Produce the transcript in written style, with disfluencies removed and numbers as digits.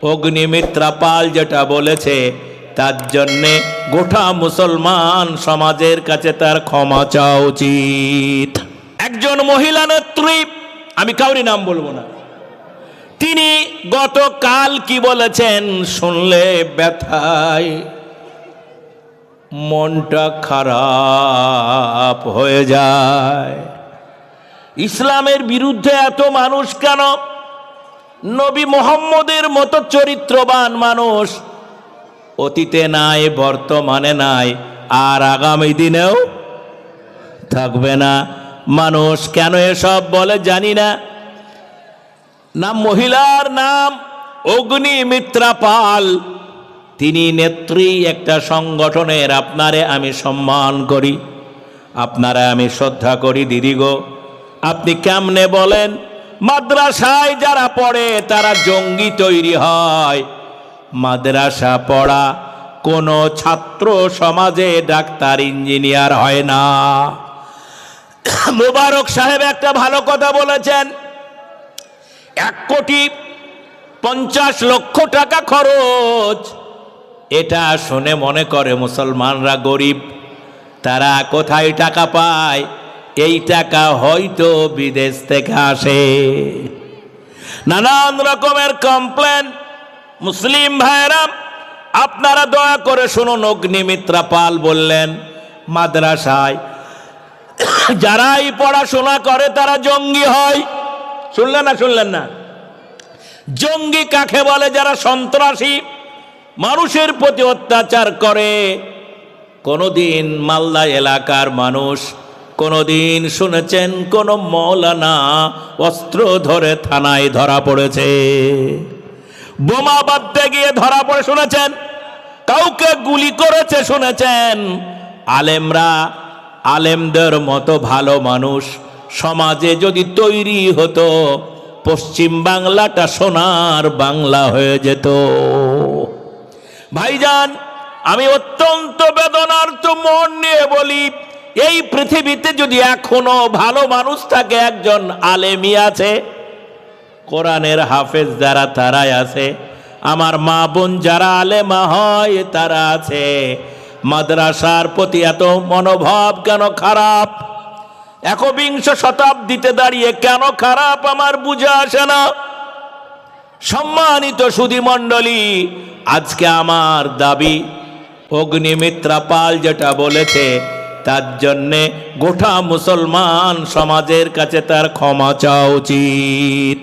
অগ্নিমিত্রা পাল যেটা বলেছে তার জন্যে গোটা মুসলমান সমাজের কাছে তার ক্ষমা চাওয়া উচিত। একজন মহিলা নেত্রী, আমি কাউরি নাম বলবো না, তিনি গতকাল কি বলেছেন শুনলে ব্যথায় মনটা খারাপ হয়ে যায়। ইসলামের বিরুদ্ধে এত মানুষ কেন? নবী মুহাম্মদের মতো চরিত্রবান মানুষ অতীতে নাই, বর্তমানে নাই, আর আগামী দিনেও থাকবে না। মানুষ কেন এসব বলে জানি না। নাম মহিলার নাম অগ্নিমিত্রা পাল, তিনি নেত্রী একটা সংগঠনের। আপনারে আমি সম্মান করি, আপনারা আমি শ্রদ্ধা করি। দিদি গো, আপনি কেমনে বলেন মাদ্রাসায় যারা পড়ে তারা জঙ্গি তৈরি হয়? মাদ্রাসা পড়া কোনো ছাত্র সমাজে ডাক্তার ইঞ্জিনিয়ার হয় না। মোবারক সাহেব একটা ভালো কথা বলেছেন, 1,50,00,000 টাকা খরচ। এটা শুনে মনে করে মুসলমানরা গরিব, তারা কোথায় টাকা পায়? এই টাকা হয়তো বিদেশ থেকে আসে। নানান রকমের কমপ্লেন। মুসলিম ভাইরা, আপনারা দয়া করে শুনুন, অগ্নিমিত্রা পাল বললেন মাদ্রাসায় যারাই পড়াশোনা করে তারা জঙ্গি হয়। শুনলেন না? শুনলেন না? জঙ্গি কাকে বলে? যারা সন্ত্রাসী, মানুষের প্রতি অত্যাচার করে। কোনদিন মালদা এলাকার মানুষ কোনদিন শুনেছেন কোন মৌলানা অস্ত্র ধরে থানায় ধরা পড়েছে? বোমা বাঁধতে গিয়ে ধরা পড়ে শুনেছেন? কাউকে গুলি করেছে শুনেছেন? আলেমরা, আলেমদের মতো ভালো মানুষ সমাজে যদি তৈরি হতো, পশ্চিম বাংলাটা সোনার বাংলা হয়ে যেত। ভাইজান, আমি অত্যন্ত বেদনার্ত মন নিয়ে বলি, এই পৃথিবীতে যদি এখনো ভালো মানুষ থাকে, একজন আলেমই আছে। কোরআনের হাফেজ যারা, তারাই আছে। আমার মা বোন যারা আলেমা হয় তারা আছে। মাদ্রাসার প্রতি এত মনোভাব কেন খারাপ? 21 শতাব্দীতে দাঁড়িয়ে কেন খারাপ আমার বুঝে আসে না। সম্মানিত সুধী মণ্ডলী, আজকে আমার দাবি, অগ্নিমিত্রা পাল যেটা বলেছে তার জন্যে গোটা মুসলমান সমাজের কাছে তার ক্ষমা চাওয়া উচিত।